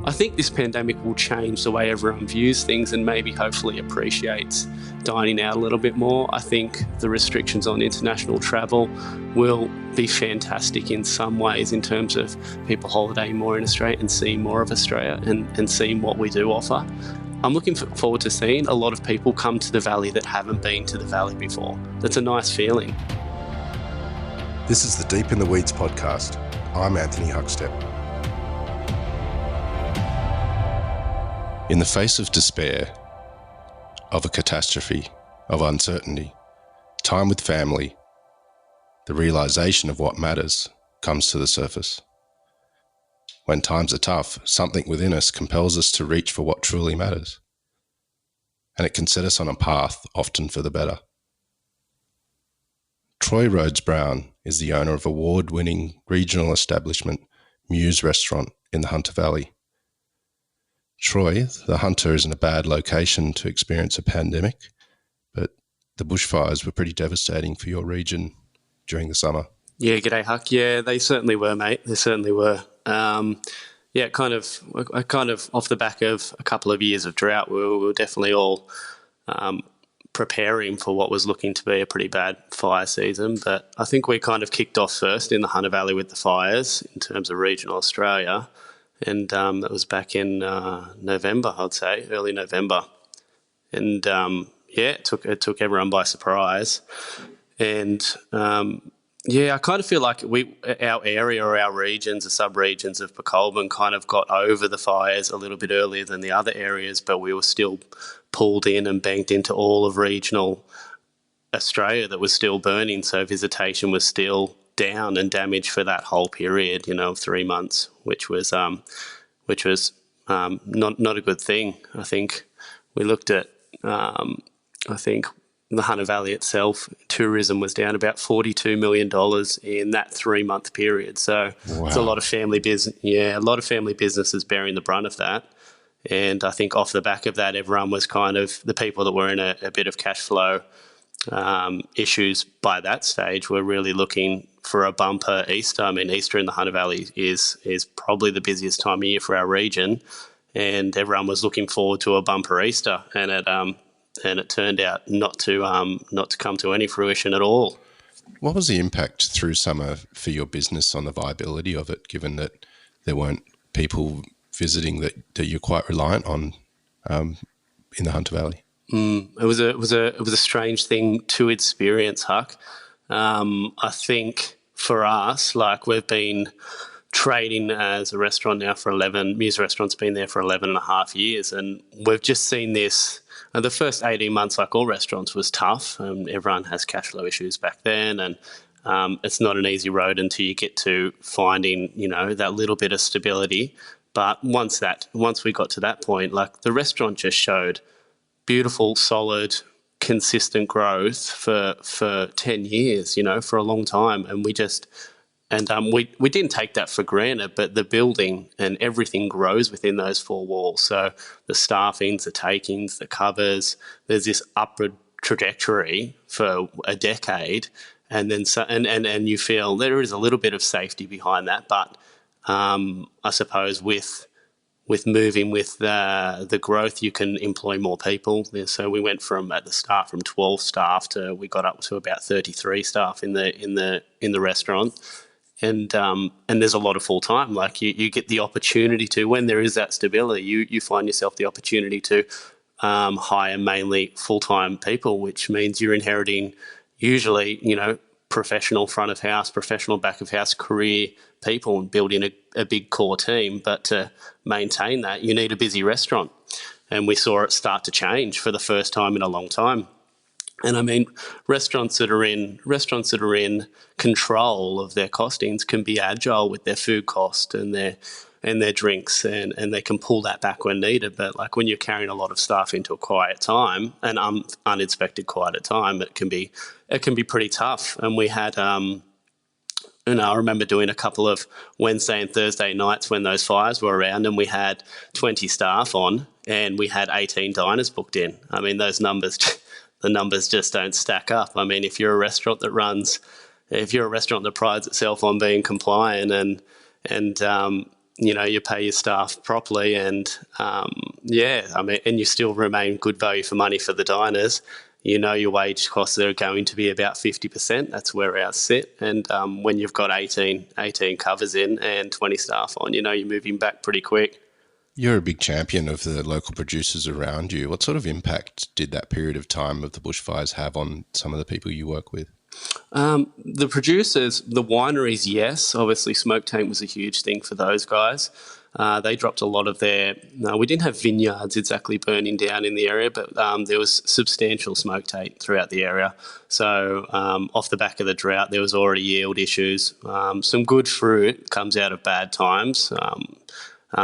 I think this pandemic will change the way everyone views things and maybe hopefully appreciates dining out a little bit more. I think the restrictions on international travel will be fantastic in some ways in terms of people holidaying more in Australia and seeing more of Australia and seeing what we do offer. I'm looking forward to seeing a lot of people come to the Valley that haven't been to the Valley before. That's a nice feeling. This is the Deep in the Weeds podcast. I'm Anthony Huckstep. In the face of despair, of a catastrophe, of uncertainty, time with family, the realisation of what matters comes to the surface. When times are tough, something within us compels us to reach for what truly matters. And it can set us on a path, often for the better. Troy Rhoades-Brown is the owner of award-winning regional establishment Muse Restaurant in the Hunter Valley. Troy, the Hunter isn't a bad location to experience a pandemic, but the bushfires were pretty devastating for your region during the summer. Yeah, g'day Huck. Yeah, they certainly were, mate. They certainly were. Kind of off the back of a couple of years of drought, we were definitely all preparing for what was looking to be a pretty bad fire season. But I think we kind of kicked off first in the Hunter Valley with the fires in terms of regional Australia. And that was back in November, I'd say, early November. And it took everyone by surprise. And I kind of feel like our area or our regions, the sub-regions of Colburn, kind of got over the fires a little bit earlier than the other areas, but we were still pulled in and banked into all of regional Australia that was still burning. So visitation was still down and damaged for that whole period, of 3 months, which was not a good thing. I think we looked at, the Hunter Valley itself, tourism was down about $42 million in that 3 month period. So wow. It's a lot of family business. Yeah, a lot of family businesses bearing the brunt of that. And I think off the back of that, everyone was kind of the people that were in a bit of cash flow issues by that stage were really looking for a bumper Easter. I mean, Easter in the Hunter Valley is probably the busiest time of year for our region, and everyone was looking forward to a bumper Easter, and it turned out not to come to any fruition at all. What was the impact through summer for your business on the viability of it, given that there weren't people visiting that you're quite reliant on in the Hunter Valley? It was a strange thing to experience, Huck. I think for us, like we've been trading as a restaurant now for Muse Restaurant's been there for 11 and a half years, and we've just seen this. The first 18 months, like all restaurants, was tough. Everyone has cash flow issues back then, and it's not an easy road until you get to finding, that little bit of stability. But once we got to that point, like the restaurant just showed beautiful, solid, consistent growth for 10 years, for a long time. And we didn't take that for granted, but the building and everything grows within those four walls. So the staffings, the takings, the covers, there's this upward trajectory for a decade. And then and you feel there is a little bit of safety behind that. But I suppose with moving with the growth, you can employ more people. So we went from 12 staff to we got up to about 33 staff in the restaurant, and there's a lot of full time. Like you get the opportunity to, when there is that stability, you find yourself the opportunity to hire mainly full time people, which means you're inheriting usually professional front of house, professional back of house career people and building a big core team. But to maintain that, you need a busy restaurant. And we saw it start to change for the first time in a long time. And I mean, restaurants that are in control of their costings can be agile with their food cost and their drinks, and they can pull that back when needed. But like when you're carrying a lot of staff into a quiet time, an unexpected quiet time, it can be pretty tough. And we had I remember doing a couple of Wednesday and Thursday nights when those fires were around, and we had 20 staff on and we had 18 diners booked in. I mean, the numbers just don't stack up. I mean, if you're a restaurant that prides itself on being compliant and you pay your staff properly, and and you still remain good value for money for the diners. Your wage costs are going to be about 50%. That's where ours sit. And when you've got 18 covers in and 20 staff on, you're moving back pretty quick. You're a big champion of the local producers around you. What sort of impact did that period of time of the bushfires have on some of the people you work with? The producers, the wineries, yes. Obviously, smoke tank was a huge thing for those guys. They dropped a lot of their... No, we didn't have vineyards exactly burning down in the area, but there was substantial smoke taint throughout the area. So off the back of the drought, there was already yield issues. Some good fruit comes out of bad times.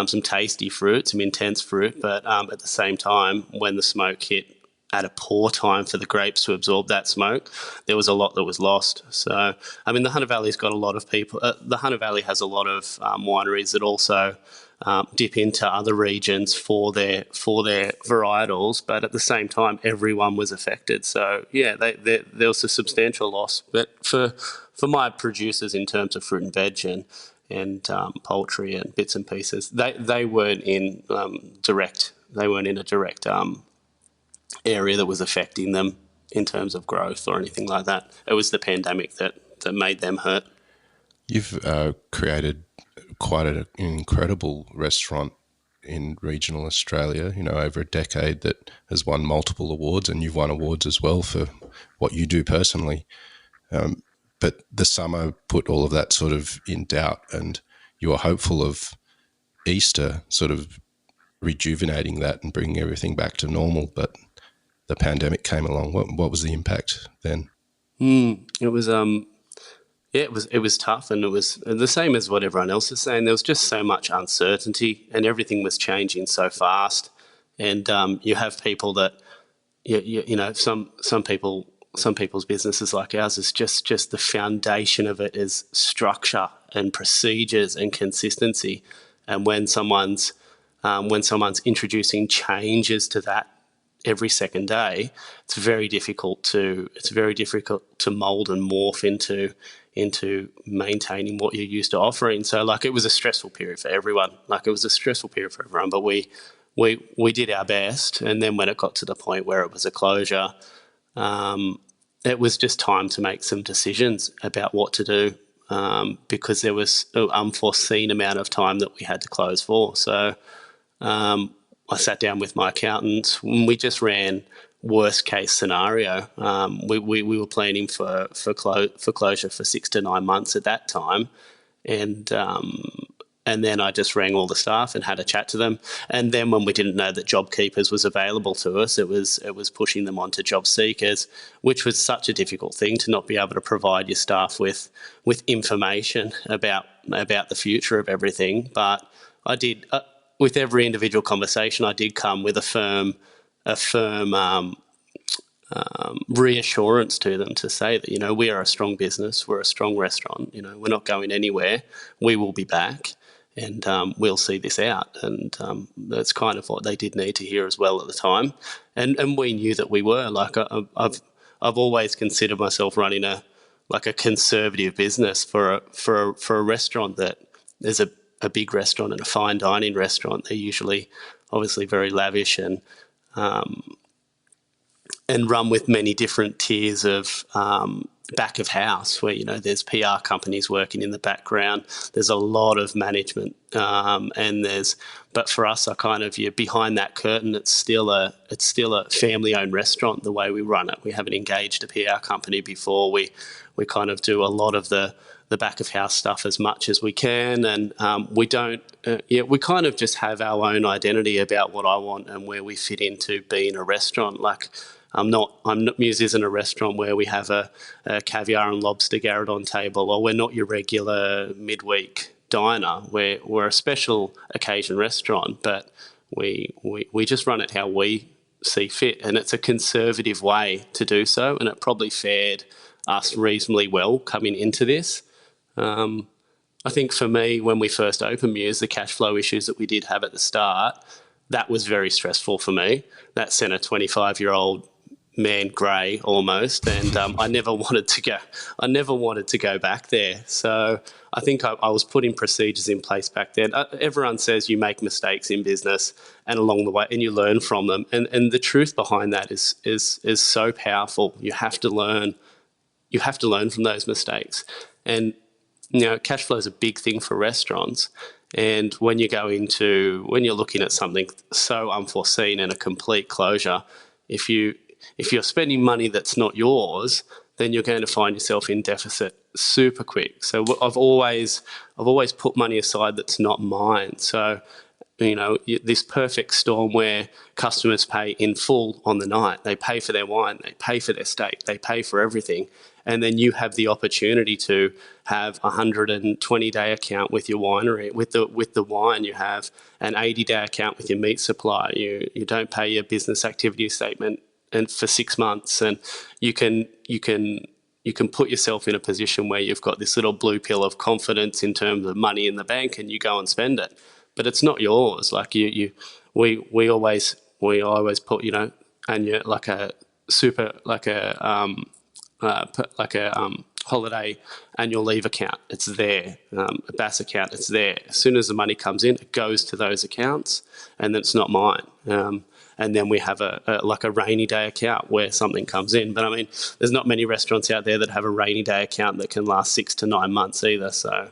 Some tasty fruit, some intense fruit, but at the same time, when the smoke hit at a poor time for the grapes to absorb that smoke, there was a lot that was lost. So, the Hunter Valley's got a lot of people. The Hunter Valley has a lot of wineries that also dip into other regions for their varietals, but at the same time, everyone was affected. So, yeah, there was a substantial loss. But for my producers in terms of fruit and veg and poultry and bits and pieces, they weren't in direct. They weren't in a direct area that was affecting them in terms of growth or anything like that. It was the pandemic that made them hurt. You've created quite an incredible restaurant in regional Australia, over a decade, that has won multiple awards, and you've won awards as well for what you do personally. But the summer put all of that sort of in doubt, and you were hopeful of Easter sort of rejuvenating that and bringing everything back to normal, but the pandemic came along. What was the impact then? It was it was tough, and it was the same as what everyone else is saying. There was just so much uncertainty, and everything was changing so fast. And you have people that some people's businesses like ours is just the foundation of it is structure and procedures and consistency. And when someone's introducing changes to that every second day, it's very difficult to mold and morph into maintaining what you're used to offering. So it was a stressful period for everyone. But we did our best. And then when it got to the point where it was a closure, it was just time to make some decisions about what to do, because there was an unforeseen amount of time that we had to close for. So I sat down with my accountant. We just ran worst case scenario. We were planning for closure for 6 to 9 months at that time, and then I just rang all the staff and had a chat to them. And then when we didn't know that JobKeepers was available to us, it was pushing them onto job seekers, which was such a difficult thing to not be able to provide your staff with information about the future of everything. But I did. With every individual conversation, I did come with a firm reassurance to them to say that, we are a strong business, we're a strong restaurant, we're not going anywhere, we will be back, and we'll see this out. And that's kind of what they did need to hear as well at the time. And we knew that we were. I've always considered myself running a conservative business for a restaurant that is a big restaurant and a fine dining restaurant. They're usually obviously very lavish and run with many different tiers of back of house where, there's PR companies working in the background. There's a lot of management but for us, you're behind that curtain. It's still a family owned restaurant the way we run it. We haven't engaged a PR company before. We kind of do a lot of the back of house stuff as much as we can, and we don't. We kind of just have our own identity about what I want and where we fit into being a restaurant. Muse isn't a restaurant where we have a caviar and lobster garrote table, or we're not your regular midweek diner. We're a special occasion restaurant, but we just run it how we see fit, and it's a conservative way to do so, and it probably fared us reasonably well coming into this. I think for me, when we first opened Muse, the cash flow issues that we did have at the start, that was very stressful for me. That sent a 25-year-old man grey almost, and I never wanted to go. I never wanted to go back there. So I think I was putting procedures in place back then. Everyone says you make mistakes in business, and along the way, and you learn from them. And the truth behind that is so powerful. You have to learn. You have to learn from those mistakes. And cash flow is a big thing for restaurants. And when you're looking at something so unforeseen and a complete closure, if you're spending money that's not yours, then you're going to find yourself in deficit super quick. So I've always put money aside that's not mine. So this perfect storm where customers pay in full on the night. They pay for their wine, they pay for their steak, they pay for everything. And then you have the opportunity to have a 120-day account with your winery. With the wine, you have an 80-day account with your meat supply. You don't pay your business activity statement for 6 months, and you can put yourself in a position where you've got this little blue pill of confidence in terms of money in the bank, and you go and spend it. But it's not yours. Like we always put and you're like a holiday annual leave account. It's there. A BAS account. It's there. As soon as the money comes in, it goes to those accounts, and then it's not mine. And then we have a rainy day account where something comes in. But I mean, there's not many restaurants out there that have a rainy day account that can last 6 to 9 months either. So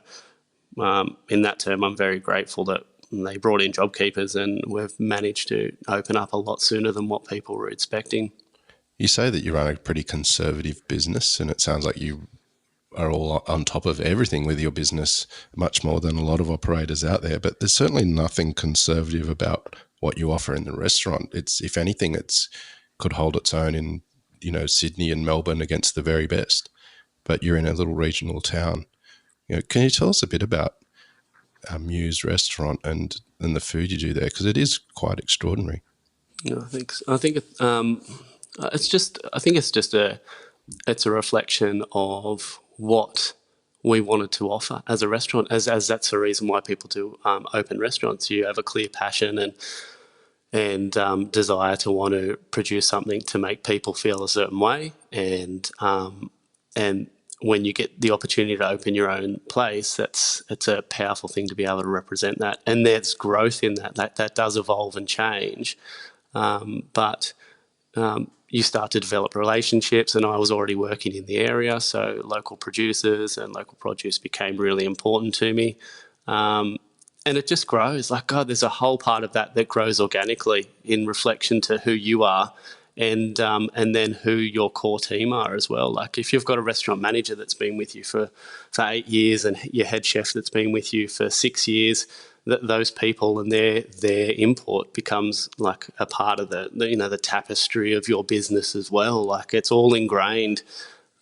in that term, I'm very grateful that they brought in JobKeepers, and we've managed to open up a lot sooner than what people were expecting. You say that you run a pretty conservative business, and it sounds like you are all on top of everything with your business, much more than a lot of operators out there. But there's certainly nothing conservative about what you offer in the restaurant. It's, if anything, could hold its own in Sydney and Melbourne against the very best. But you're in a little regional town. Can you tell us a bit about Muse Restaurant and the food you do there, because it is quite extraordinary. I think it's a reflection of what we wanted to offer as a restaurant, as that's the reason why people do open restaurants. You have a clear passion and desire to want to produce something to make people feel a certain way, and when you get the opportunity to open your own place, it's a powerful thing to be able to represent that. And there's growth in that does evolve and change. But you start to develop relationships, and I was already working in the area, so local producers and local produce became really important to me. And it just grows. Like, God, there's a whole part of that grows organically in reflection to who you are, and then who your core team are as well. Like, if you've got a restaurant manager that's been with you for 8 years, and your head chef that's been with you for 6 years, those people and their input becomes like a part of the tapestry of your business as well. Like, it's all ingrained.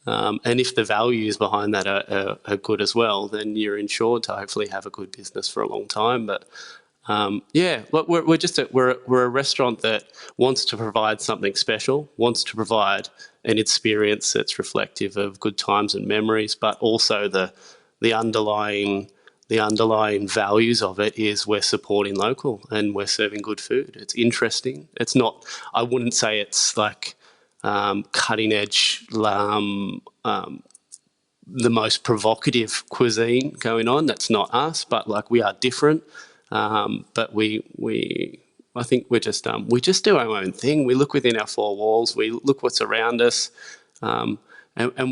And if the values behind that are good as well, then you're insured to hopefully have a good business for a long time. But look, we're a restaurant that wants to provide something special, wants to provide an experience that's reflective of good times and memories, but also the underlying values of it is we're supporting local and we're serving good food. It's interesting. It's not. I wouldn't say it's like cutting edge. The most provocative cuisine going on. That's not us, but like, we are different. But I think we just do our own thing. We look within our four walls. We look what's around us, and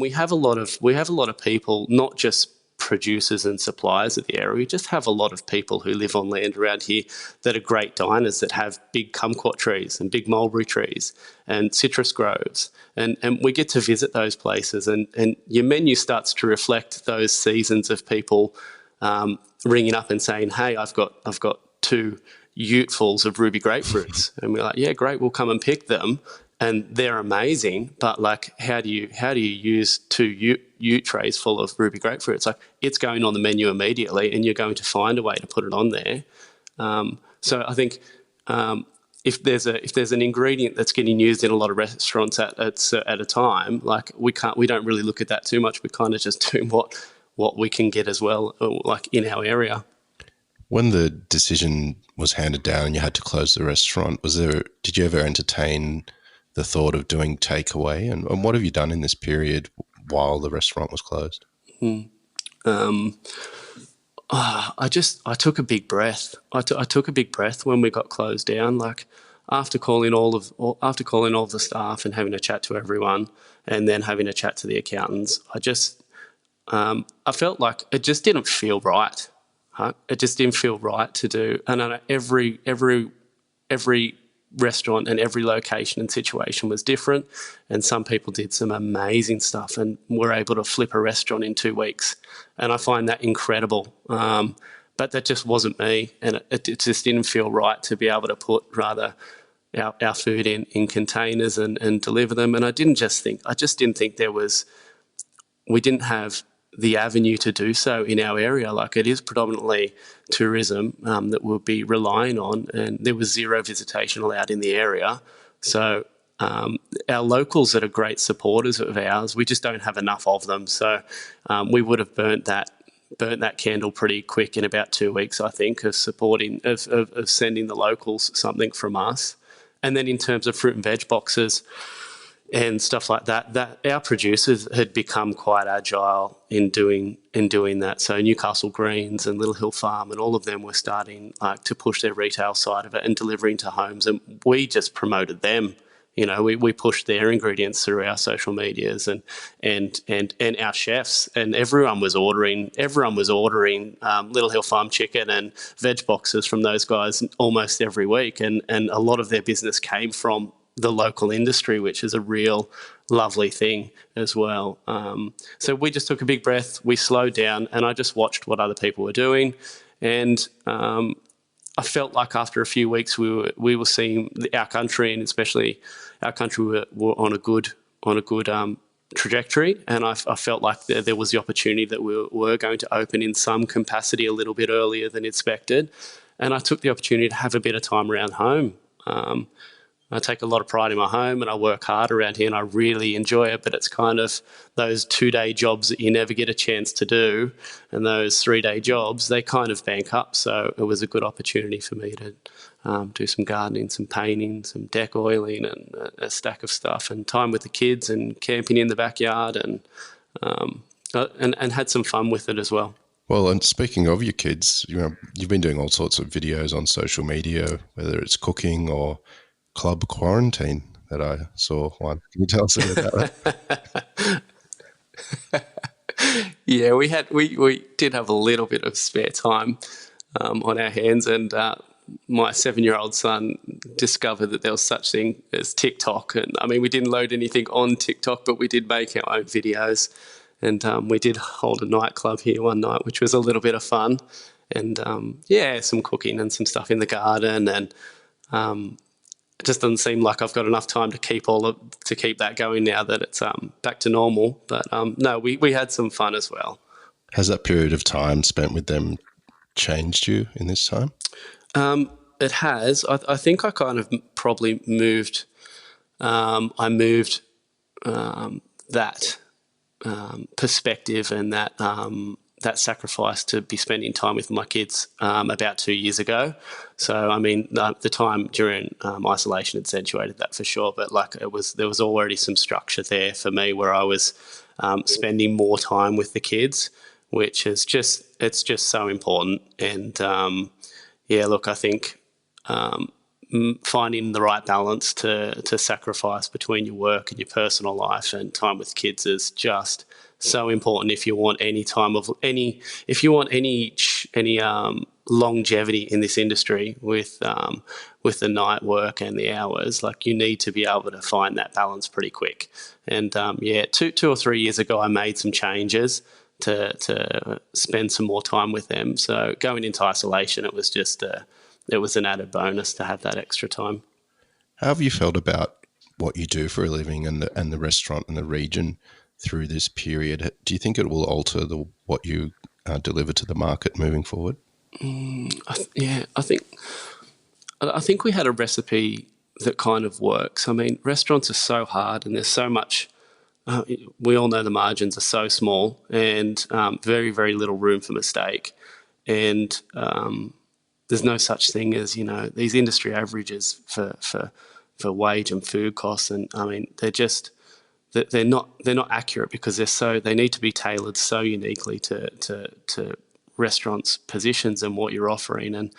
we have a lot of people, not just producers and suppliers of the area. We just have a lot of people who live on land around here that are great diners, that have big kumquat trees and big mulberry trees and citrus groves, and we get to visit those places, and your menu starts to reflect those seasons of people ringing up and saying, "Hey, I've got 2 utefuls of ruby grapefruits," and we're like, "Yeah, great, we'll come and pick them." And they're amazing, but like, how do you use 2 ute trays full of ruby grapefruit? It's like, it's going on the menu immediately, and you're going to find a way to put it on there. So I think if there's an ingredient that's getting used in a lot of restaurants at a time, like, we don't really look at that too much. We kind of just do what we can get as well, like in our area. When the decision was handed down and you had to close the restaurant, did you ever entertain the thought of doing takeaway? And what have you done in this period while the restaurant was closed? I took a big breath. I took a big breath when we got closed down. Like after calling all of the staff and having a chat to everyone, and then having a chat to the accountants, I felt like it just didn't feel right. Huh? It just didn't feel right to do. And I know every restaurant and every location and situation was different, and some people did some amazing stuff and were able to flip a restaurant in 2 weeks, and I find that incredible. But that just wasn't me, and it just didn't feel right to be able to put our food in containers and deliver them. And I just didn't think we didn't have the avenue to do so in our area. Like, it is predominantly tourism that we'll be relying on, and there was zero visitation allowed in the area. So our locals that are great supporters of ours, we just don't have enough of them. So we would have burnt that candle pretty quick in about 2 weeks, I think, of sending the locals something from us. And then in terms of fruit and veg boxes and stuff like that our producers had become quite agile in doing that. So Newcastle Greens and Little Hill Farm and all of them were starting to push their retail side of it and delivering to homes, and we just promoted them. You know, we pushed their ingredients through our social medias and our chefs, and everyone was ordering Little Hill Farm chicken and veg boxes from those guys almost every week, and a lot of their business came from the local industry, which is a real lovely thing as well. So we just took a big breath, we slowed down, and I just watched what other people were doing, and I felt like after a few weeks we were seeing our country, and especially our country, were on a good trajectory, and I felt like there was the opportunity that we were going to open in some capacity a little bit earlier than expected, and I took the opportunity to have a bit of time around home. I take a lot of pride in my home, and I work hard around here, and I really enjoy it, but it's kind of those 2-day jobs that you never get a chance to do, and those 3-day jobs, they kind of bank up. So it was a good opportunity for me to do some gardening, some painting, some deck oiling, and a stack of stuff, and time with the kids and camping in the backyard, and had some fun with it as well. Well, and speaking of your kids, you've been doing all sorts of videos on social media, whether it's cooking or club quarantine that I saw one. Can you tell us a bit about that? Yeah, we did have a little bit of spare time on our hands, and my 7-year-old son discovered that there was such thing as TikTok. And I mean, we didn't load anything on TikTok, but we did make our own videos, and we did hold a nightclub here one night, which was a little bit of fun, and some cooking and some stuff in the garden, and it just doesn't seem like I've got enough time to keep that going now that it's back to normal. But no, we had some fun as well. Has that period of time spent with them changed you in this time? It has. I think I kind of probably moved. I moved that perspective and that sacrifice to be spending time with my kids about 2 years ago. So, I mean, the time during isolation accentuated that for sure, but there was already some structure there for me where I was spending more time with the kids, which is it's just so important. And I think finding the right balance to sacrifice between your work and your personal life and time with kids is just so important if you want any longevity in this industry with the night work and the hours. Like, you need to be able to find that balance pretty quick. And 2 or 3 years ago, I made some changes to spend some more time with them. So going into isolation, it was an added bonus to have that extra time. How have you felt about what you do for a living and the restaurant and the region through this period? Do you think it will alter what you deliver to the market moving forward? I think we had a recipe that kind of works. I mean, restaurants are so hard, and there's so much. We all know the margins are so small, and very, very little room for mistake. And there's no such thing as these industry averages for wage and food costs, and I mean they're not accurate because they need to be tailored so uniquely to restaurants' positions and what you're offering. And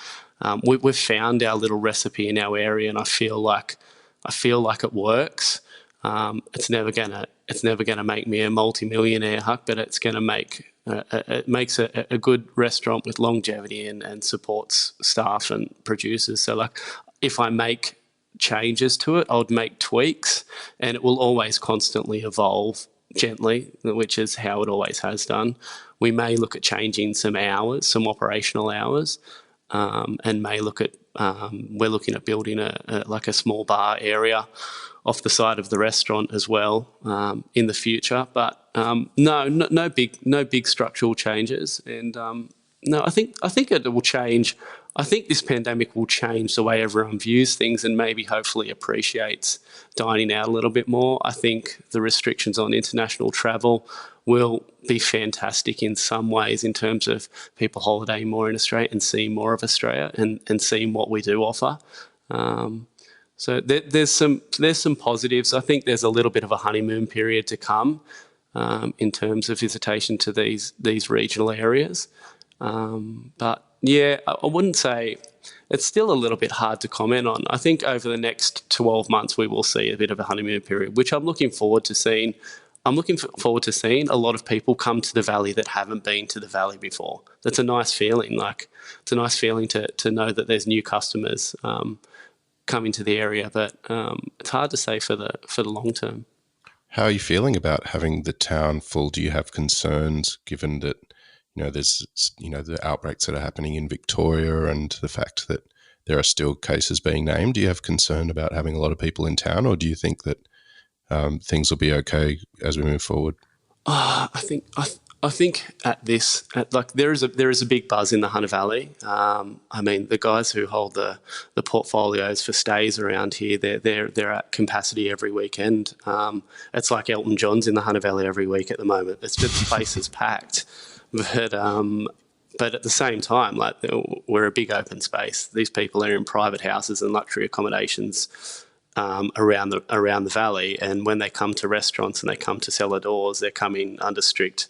we've found our little recipe in our area, and I feel like it works. It's never gonna make me a multi-millionaire, Huck, but it's gonna make it makes a good restaurant with longevity and supports staff and producers. So like, if I make changes to it, I would make tweaks, and it will always constantly evolve gently, which is how it always has done. We may look at changing some hours, some operational hours, and may look at we're looking at building a small bar area off the side of the restaurant as well in the future. But no big structural changes, and no, I think it will change. I think this pandemic will change the way everyone views things and maybe hopefully appreciates dining out a little bit more. I think the restrictions on international travel will be fantastic in some ways in terms of people holidaying more in Australia and seeing more of Australia and seeing what we do offer. So there's some positives. I think there's a little bit of a honeymoon period to come in terms of visitation to these regional areas. But yeah, I wouldn't say, it's still a little bit hard to comment on. I think over the next 12 months we will see a bit of a honeymoon period, which I'm looking forward to seeing. I'm looking forward to seeing a lot of people come to the valley that haven't been to the valley before. That's a nice feeling. Like, it's a nice feeling to know that there's new customers coming to the area, but it's hard to say for the long term. How are you feeling about having the town full? Do you have concerns given that there's the outbreaks that are happening in Victoria and the fact that there are still cases being named? Do you have concern about having a lot of people in town, or do you think that things will be okay as we move forward? I think there is a big buzz in the Hunter Valley. I mean, the guys who hold the portfolios for stays around here, they're at capacity every weekend. It's like Elton John's in the Hunter Valley every week at the moment. It's just, the place is packed. But at the same time, like, we're a big open space. These people are in private houses and luxury accommodations around the valley, and when they come to restaurants and they come to cellar doors, they're coming under strict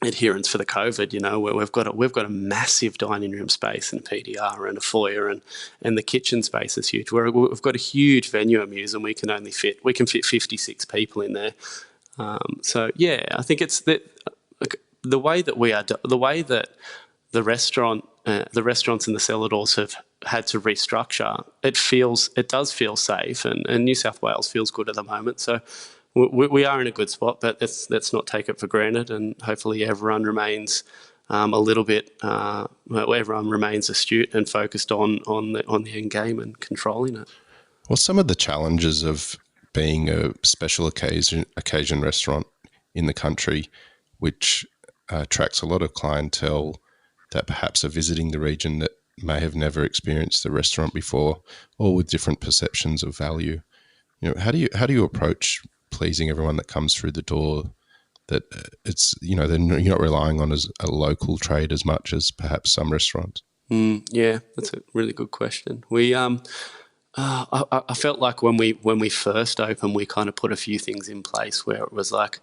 adherence for the COVID. Where we've got a massive dining room space and PDR and a foyer, and the kitchen space is huge. We've got a huge venue at Muse, and we can fit 56 people in there. So yeah, I think it's the way that the restaurants and the cellar doors have had to restructure. It does feel safe, and New South Wales feels good at the moment. So we are in a good spot, but let's not take it for granted, and hopefully everyone remains everyone remains astute and focused on the end game and controlling it. Well, some of the challenges of being a special occasion restaurant in the country, which attracts a lot of clientele that perhaps are visiting the region that may have never experienced the restaurant before, or with different perceptions of value. How do you approach pleasing everyone that comes through the door? That it's you're not relying on as a local trade as much as perhaps some restaurants. Yeah, that's a really good question. We I felt like when we first opened, we kind of put a few things in place where it was like,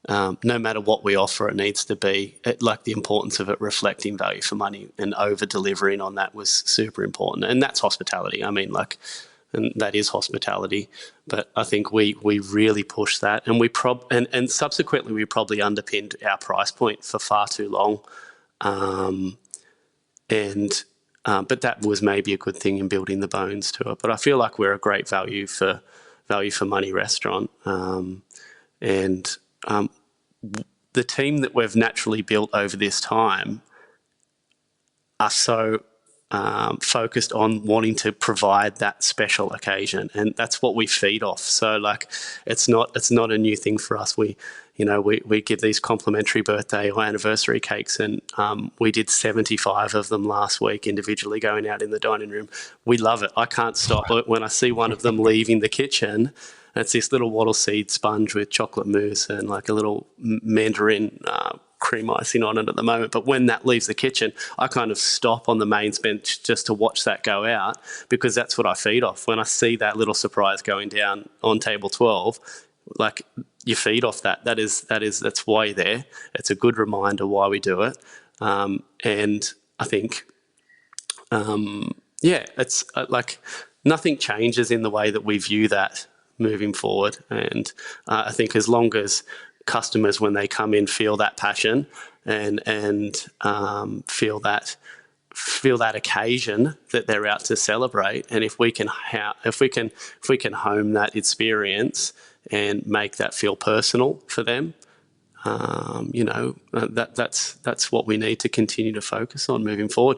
no matter what we offer, it needs to be like the importance of it reflecting value for money, and over delivering on that was super important. And that's hospitality. I mean, and that is hospitality. But I think we really pushed that, and and subsequently we probably underpinned our price point for far too long. But that was maybe a good thing in building the bones to it. But I feel like we're a great value for money restaurant, and the team that we've naturally built over this time are so focused on wanting to provide that special occasion, and that's what we feed off. So like, it's not a new thing for us. We give these complimentary birthday or anniversary cakes, and we did 75 of them last week individually going out in the dining room. We love it. I can't stop it. When I see one of them leaving the kitchen, it's this little wattle seed sponge with chocolate mousse and like a little mandarin cream icing on it at the moment. But when that leaves the kitchen, I kind of stop on the mains bench just to watch that go out, because that's what I feed off. When I see that little surprise going down on table 12, like, you feed off that. That's why you're there. It's a good reminder why we do it. And I think, it's like nothing changes in the way that we view that moving forward. And I think as long as customers, when they come in, feel that passion and feel that occasion that they're out to celebrate, and if we can home that experience and make that feel personal for them, that's what we need to continue to focus on moving forward.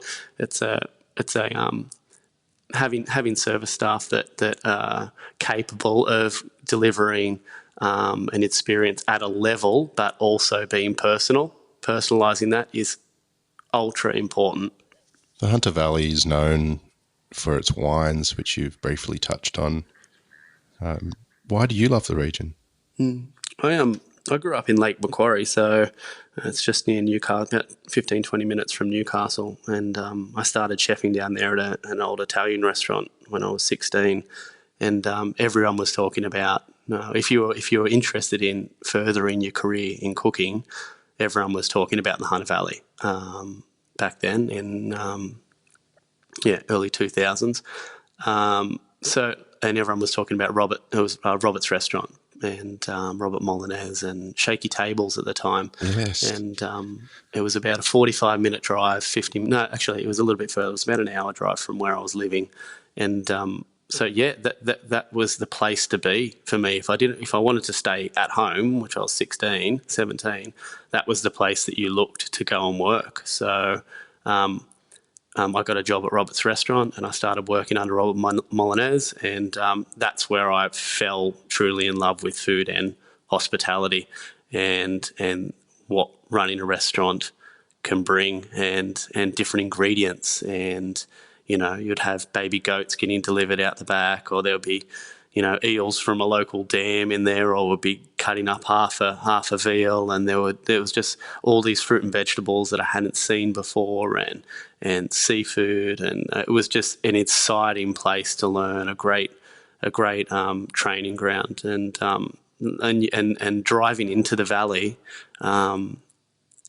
Having service staff that are capable of delivering an experience at a level, but also being personalising that is ultra important. The Hunter Valley is known for its wines, which you've briefly touched on. Why do you love the region? I grew up in Lake Macquarie, so it's just near Newcastle, about 15, 20 minutes from Newcastle. And I started chefing down there at an old Italian restaurant when I was 16. And everyone was talking about, if you were interested in furthering your career in cooking, everyone was talking about the Hunter Valley back then in early 2000s. And everyone was talking about Robert's Restaurant and Robert Molinez and Shaky Tables at the time. Yes. And it was about a 45-minute drive, it was a little bit further. It was about an hour drive from where I was living. And that was the place to be for me. If I wanted to stay at home, which I was 16, 17, that was the place that you looked to go and work. So I got a job at Robert's Restaurant and I started working under Robert Molinez, and that's where I fell truly in love with food and hospitality and what running a restaurant can bring, and different ingredients. And, you'd have baby goats getting delivered out the back, or there'll be, eels from a local dam in there, or we'd be cutting up half a veal, and there was just all these fruit and vegetables that I hadn't seen before, and seafood, and it was just an exciting place to learn, a great training ground, and driving into the valley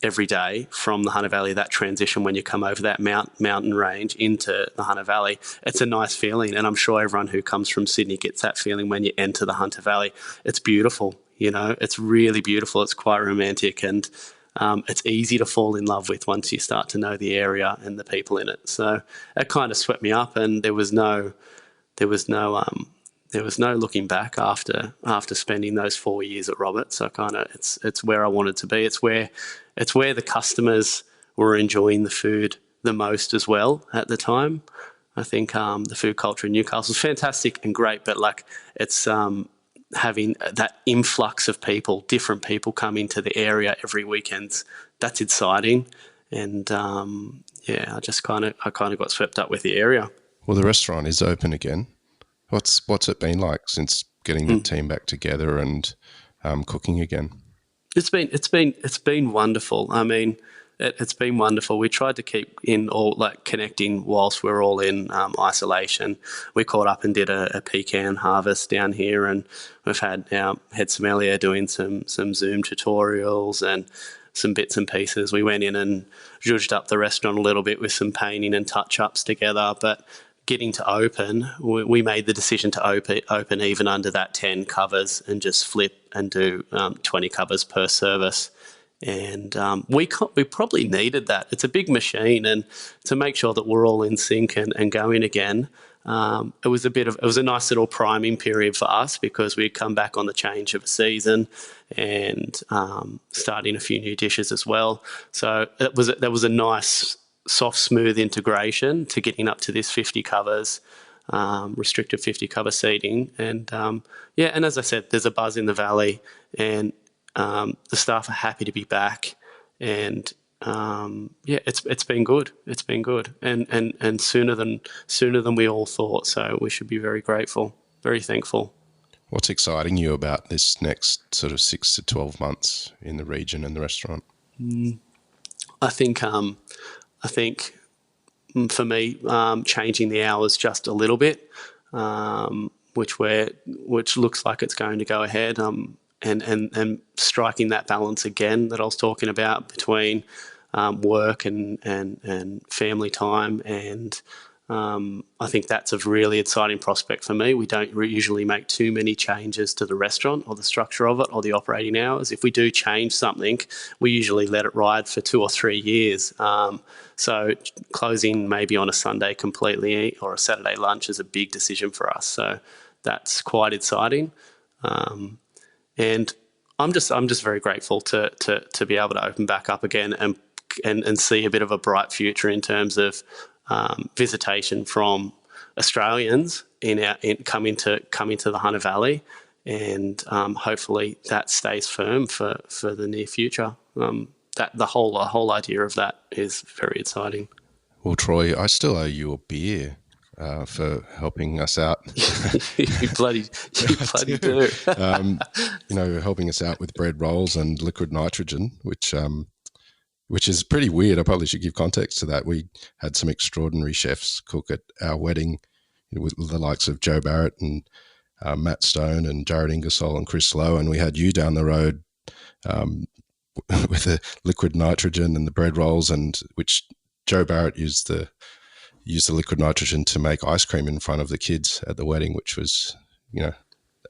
every day from the Hunter Valley, that transition when you come over that mountain range into the Hunter Valley, it's a nice feeling. And I'm sure everyone who comes from Sydney gets that feeling when you enter the Hunter Valley. It's beautiful, it's really beautiful. It's quite romantic, and it's easy to fall in love with once you start to know the area and the people in it. So it kind of swept me up, and there was no looking back after spending those 4 years at Roberts. So it's where I wanted to be. It's where the customers were enjoying the food the most as well at the time. I think the food culture in Newcastle is fantastic and great, but it's having that influx of people, different people coming to the area every weekend. That's exciting, and I kind of got swept up with the area. Well, the restaurant is open again. What's it been like since getting the team back together and cooking again? It's been wonderful. I mean, it's been wonderful. We tried to keep in all connecting whilst we're all in isolation. We caught up and did a pecan harvest down here, and we've had our head sommelier doing some Zoom tutorials and some bits and pieces. We went in and zhuzhed up the restaurant a little bit with some painting and touch-ups together, but getting to open, we made the decision to open even under that 10 covers and just flip and do 20 covers per service. And we probably needed that. It's a big machine, and to make sure that we're all in sync and going again, it was a nice little priming period for us, because we'd come back on the change of a season and starting a few new dishes as well. So that was a nice, soft, smooth integration to getting up to this 50 covers, restricted 50 cover seating. And and as I said, there's a buzz in the valley, and the staff are happy to be back, and it's been good. It's been good, and sooner than we all thought. So we should be very grateful, very thankful. What's exciting you about this next sort of 6 to 12 months in the region and the restaurant? I think for me, changing the hours just a little bit, which looks like it's going to go ahead, and striking that balance again that I was talking about between work and family time. And I think that's a really exciting prospect for me. We don't usually make too many changes to the restaurant or the structure of it or the operating hours. If we do change something, we usually let it ride for 2 or 3 years. So closing maybe on a Sunday completely or a Saturday lunch is a big decision for us. So that's quite exciting. And I'm just very grateful to be able to open back up again and see a bit of a bright future in terms of visitation from Australians coming to the Hunter Valley, and hopefully that stays firm for the near future. That the whole idea of that is very exciting. Well, Troy, I still owe you a beer for helping us out. you bloody do. Helping us out with bread rolls and liquid nitrogen, which is pretty weird. I probably should give context to that. We had some extraordinary chefs cook at our wedding, with the likes of Joe Barrett and Matt Stone and Jared Ingersoll and Chris Lowe, and we had you down the road with the liquid nitrogen and the bread rolls, and which Joe Barrett used the liquid nitrogen to make ice cream in front of the kids at the wedding, which was,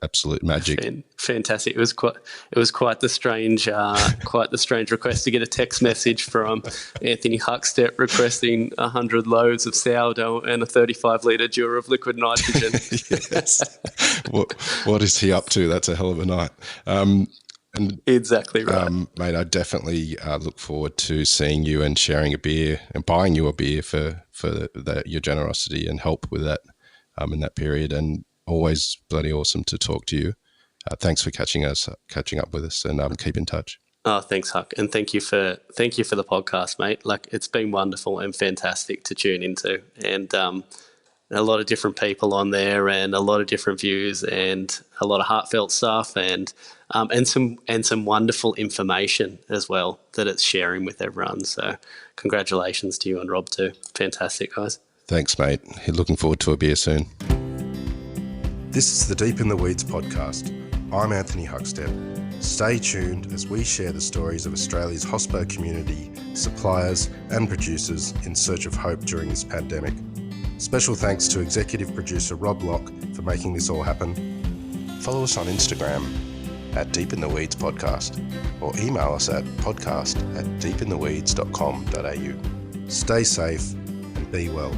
absolute magic. Fantastic. It was quite the strange request to get a text message from Anthony Huckstep requesting 100 loaves of sourdough and a 35-litre jar of liquid nitrogen. Yes. What is he up to? That's a hell of a night. And exactly right. Mate, I definitely look forward to seeing you and sharing a beer and buying you a beer for your generosity and help with that in that period. And always bloody awesome to talk to you. Thanks for catching up with us, and keep in touch. Oh, thanks, Huck, and thank you for the podcast, mate. Like, it's been wonderful and fantastic to tune into, and a lot of different people on there, and a lot of different views, and a lot of heartfelt stuff, and some wonderful information as well that it's sharing with everyone. So, congratulations to you and Rob too. Fantastic, guys. Thanks, mate. Looking forward to a beer soon. This is the Deep in the Weeds podcast. I'm Anthony Huckstep. Stay tuned as we share the stories of Australia's hospo community, suppliers and producers in search of hope during this pandemic. Special thanks to executive producer Rob Locke for making this all happen. Follow us on Instagram at Deep in the Weeds Podcast, or email us at podcast@deepintheweeds.com.au. Stay safe and be well.